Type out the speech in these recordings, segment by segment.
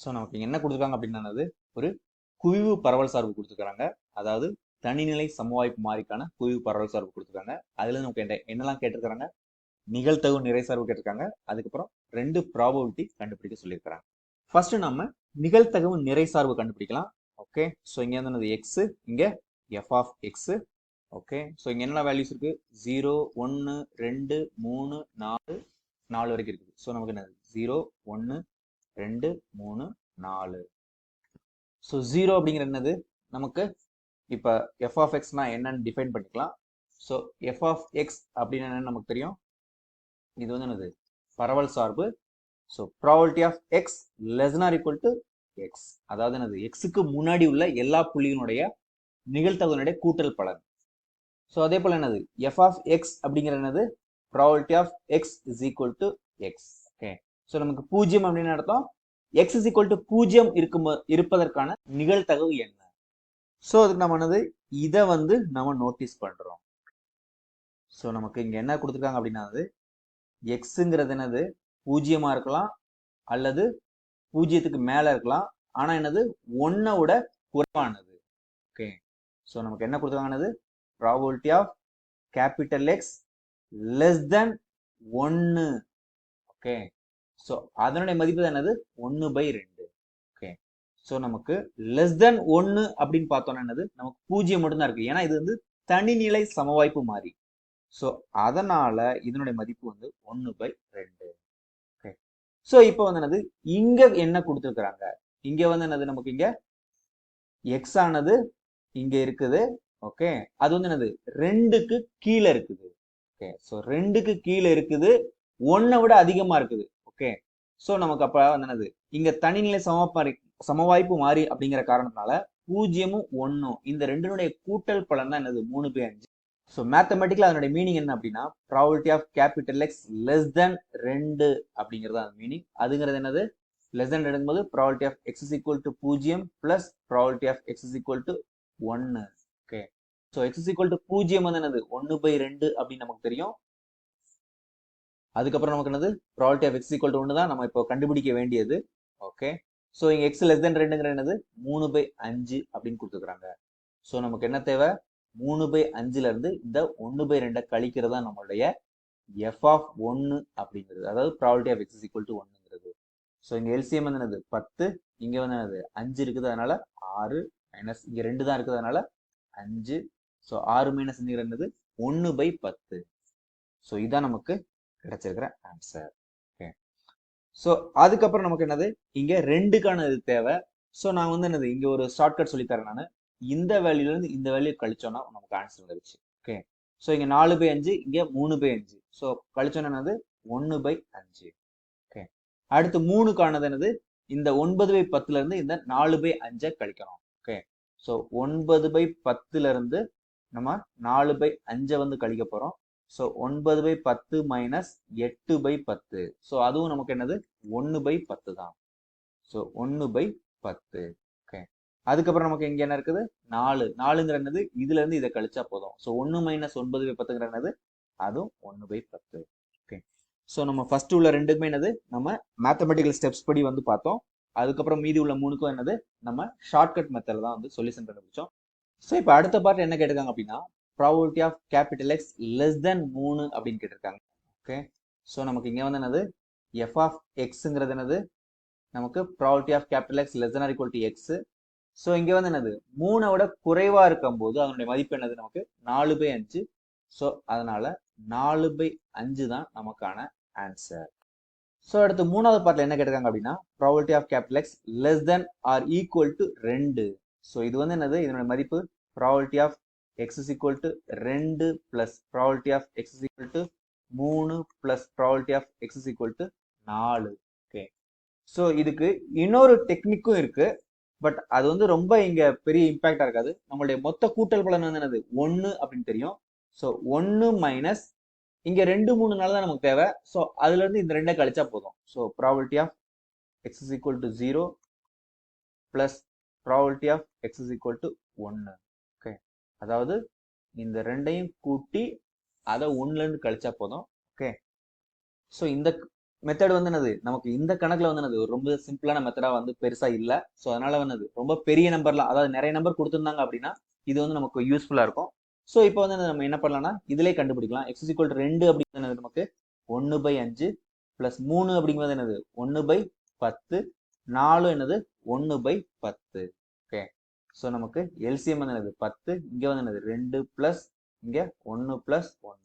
So நமக்கு என்ன கொடுத்துருக்காங்க அப்படின்னா ஒரு குவிவு பரவல் சார்பு கொடுத்துருக்காங்க. அதாவது தனிநிலை சமவாய்ப்பு மாறிக்கான குவிவு பரவல் சார்பு கொடுத்துருக்காங்க. அதுல நமக்கு என்னெல்லாம் கேட்டிருக்காங்க, நிகழ்தகவு நிறை சார்பு கேட்டிருக்காங்க. அதுக்கப்புறம் 2 ப்ராபபிலிட்டி கண்டுபிடிக்க சொல்லியிருக்காங்க. ஃபர்ஸ்ட் நம்ம நிகழ்தகவு நிறை சார்பு கண்டுபிடிக்கலாம். ஓகே, ஸோ இங்க வந்து எக்ஸ், இங்க f of x. Okay, so இங்க என்ன வேல்யூஸ் இருக்கு, 0 1 2 3 4 4 வரைக்கும் இருக்குது. ஸோ நமக்கு என்ன 0 1 2 3 4. ஸோ 0 அப்படிங்கிற என்னது, நமக்கு இப்போ எஃப் ஆஃப் எக்ஸ்னா என்னன்னு டிஃபைன் பண்ணிக்கலாம். ஸோ எஃப் ஆஃப் எக்ஸ் அப்படின்னு என்னன்னு நமக்கு தெரியும். இது வந்து என்னது, பரவல் சார்பு. So probability of x less or equal to x, அதாவது என்னது, எக்ஸுக்கு முன்னாடி உள்ள எல்லா புள்ளிகளுடைய நிகழ்தகவினுடைய கூட்டல் பலன். ஸோ அதே போல என்னது, எஃப் ஆஃப் எக்ஸ் அப்படிங்கிற என்னது, probability of X is equal to x. Okay, so நமக்கு 0 அப்படின்னு அர்த்தம், எக்ஸ் இஸ் ஈக்குவல் டு 0 இருப்பதற்கான நிகழ்தகவு என்ன. ஸோ அதுக்கு நம்ம என்னது, இதை வந்து நம்ம நோட்டீஸ் பண்றோம். ஸோ நமக்கு இங்க என்ன கொடுத்துருக்காங்க அப்படின்னா, எக்ஸுங்கிறது என்னது 0 இருக்கலாம் அல்லது 0க்கு மேல இருக்கலாம். ஆனா என்னது 1 விட குறைவானது. ஓகே, ஸோ நமக்கு என்ன கொடுத்துருக்காங்க, probability of capital x less than 1. Okay, so அதனுடைய மதிப்பு தான் என்னது 1/2. ஓகே, ஸோ நமக்கு லெஸ் தென் 1 அப்படின்னு பார்த்தோம்னா என்னது, நமக்கு 0 மட்டும்தான் இருக்கு. ஏன்னா இது வந்து தனிநிலை சமவாய்ப்பு மாறி. ஸோ அதனால இதனுடைய மதிப்பு வந்து 1/2. ஓகே, ஸோ இப்போ வந்து என்னது, இங்க என்ன கொடுத்துருக்குறாங்க, இங்க வந்து என்னது, நமக்கு இங்க எக்ஸ் ஆனது இங்க இருக்குது. ஓகே, அது வந்து என்னது 2க்கு கீழே இருக்குது. ஓகே, ஸோ 2க்கு கீழே இருக்குது, 1 விட அதிகமா இருக்குது. ஓகே, ஸோ நமக்கு அப்ப வந்து என்னது, இங்க தனிநிலை சமவாய்ப்பு மாறி அப்படிங்கிற காரணத்தினால 0ம் 1ம் இந்த ரெண்டினுடைய கூட்டல் பலன் தான் என்னது 3/5. ஸோ மேத்தமெட்டிக்கலா அதனுடைய மீனிங் என்ன அப்படின்னா, probability of capital x less than 2 அப்படிங்கிறது அந்த மீனிங். அதுங்கிறது என்னது, லெஸ் தென் எடுக்கும்போது probability of X is equal to 0 plus probability of X is equal to 1. Okay, so x is equal to 0 வந்து என்னது 1/2 அப்படின்னு நமக்கு தெரியும். அதுக்கப்புறம் நமக்கு என்னது, probability of x equal to 1 தான் நம்ம இப்போ கண்டுபிடிக்க வேண்டியது. ஓகே, ஸோ இங்க எக்ஸ் லெஸ் தென் 2ங்கிற என்னது 3/5 அப்படின்னு கொடுத்துருக்காங்க. ஸோ நமக்கு என்ன தேவை, 3/5ல இருந்து இந்த 1/2 கழிக்கிறது தான் நம்மளுடைய எஃப் ஆஃப் 1 அப்படிங்கிறது, அதாவது probability of X is equal to 1ங்கிறது. ஸோ இங்க எல்சிஎம் வந்து என்னது 10, இங்க வந்து என்னது 5 இருக்குது, அதனால 6 மைனஸ் இங்க 2 தான் இருக்குது, அதனால 5. ஸோ 6 மைனஸ் 5 என்னது 1/10. ஸோ இதான் நமக்கு கிடைச்சிருக்கிற ஆன்சர். ஓகே, ஸோ அதுக்கப்புறம் நமக்கு என்னது, இங்க 2க்கான இது தேவை. ஸோ நான் வந்து என்னது, இங்க ஒரு ஷார்ட்கட் சொல்லித்தரேன் நான். இந்த வேல்யூல இருந்து இந்த வேல்யூ கழிச்சோம்னா நமக்கு ஆன்சர் வந்துருச்சு. ஓகே, ஸோ இங்க 4/5, இங்க 3/5. ஸோ கழிச்சோன்னா என்னது 1/5. ஓகே, அடுத்து 3க்கானது என்னது, இந்த 9/10ல இருந்து இந்த 4/5 கழிக்கணும். ஓகே, ஸோ 9/10ல இருந்து நம்ம 4/5 வந்து கழிக்க போறோம். So 9/10 minus 8/10. ஸோ அதுவும் நமக்கு என்னது 1/10 தான். ஸோ 1/10. ஓகே, அதுக்கப்புறம் நமக்கு இங்க என்ன இருக்குது, 4ங்கிற என்னது, இதுல இருந்து இதை கழிச்சா போதும். ஸோ 1 மைனஸ் 9/10ங்கிற என்னது, அதுவும் 1/10. ஓகே, ஸோ நம்ம ஃபர்ஸ்ட் உள்ள 2க்குமே என்னது, நம்ம மேத்தமெட்டிக்கல் ஸ்டெப்ஸ் படி வந்து பார்த்தோம். அதுக்கப்புறம் மீதி உள்ள 3க்கும் என்னது, நம்ம ஷார்ட்கட் மெத்தட் தான் வந்து சொல்யூஷன் கண்டுபிடிச்சோம். ஸோ இப்போ அடுத்த பார்ட் என்ன கேட்டிருக்காங்க அப்படின்னா, probability of capital x less than 3 அப்படின்னு கேட்டிருக்காங்க. ஓகே, ஸோ நமக்கு இங்க வந்து என்னது, எஃப் ஆஃப் எக்ஸ்ங்கிறது என்னது, நமக்கு probability of capital x less than or equal to x. So இங்க வந்து என்னது 3 விட குறைவா இருக்கும் போது அதனுடைய மதிப்பு என்னது, நமக்கு 4/5. ஸோ அதனால 4/5 தான் நமக்கான ஆன்சர். ஸோ அடுத்து 3வது பார்ட்ல என்ன கேட்டிருக்காங்க அப்படின்னா, probability of capital x less than or equal to 2. So இது வந்து என்னது, இதனுடைய மதிப்பு probability of X is equal to 2 plus probability of X is equal to 3 plus probability of X is equal to 4. Okay, so இதுக்கு இன்னொரு டெக்னிக்கும் இருக்கு. But அது வந்து ரொம்ப இங்க பெரிய இம்பாக்டா இருக்காது. நம்மளுடைய மொத்த கூட்டல் பலன் வந்து என்னது 1 அப்படின்னு தெரியும். ஸோ 1 மைனஸ் இங்க 2 3 தான் நமக்கு தேவை. ஸோ அதுல இருந்து இந்த 2 கழிச்சா போதும். So probability of X is equal to 0 plus probability of X is equal to 1. Okay, அதாவது இந்த 2ஐயும் கூட்டி அதை 1ல இருந்து கழிச்சா போதும். ஓகே, ஸோ இந்த மெத்தட் வந்து என்னது நமக்கு இந்த கணக்குல வந்து என்னது ஒரு ரொம்ப சிம்பிளான மெத்தடா வந்து பெருசா இல்ல. ஸோ அதனால வந்து ரொம்ப பெரிய நம்பர்லாம் அதாவது நிறைய நம்பர் கொடுத்துருந்தாங்க அப்படின்னா இது வந்து நமக்கு யூஸ்ஃபுல்லா இருக்கும். ஸோ இப்போ வந்து நம்ம என்ன பண்ணலாம்னா இதுலயே கண்டுபிடிக்கலாம். எக்ஸ் இஸ் ஈக்குவல் டு 2 அப்படிங்கிறது நமக்கு 1/5 பிளஸ் 3 அப்படிங்கிறது என்னது 1/10, 4 என்னது 1/10. ஓகே, ஸோ நமக்கு எல்சிஎம் வந்து என்னது 10, இங்க வந்து என்னது 2 பிளஸ் இங்க 1 பிளஸ் 1.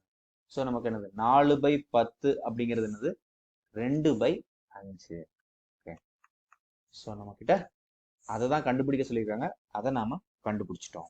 ஸோ நமக்கு என்னது 4/10 அப்படிங்கிறது என்னது 2/5. ஓகே, ஸோ நம்ம கிட்ட அதை தான் கண்டுபிடிக்க சொல்லியிருக்காங்க, அதை நாம கண்டுபிடிச்சிட்டோம்.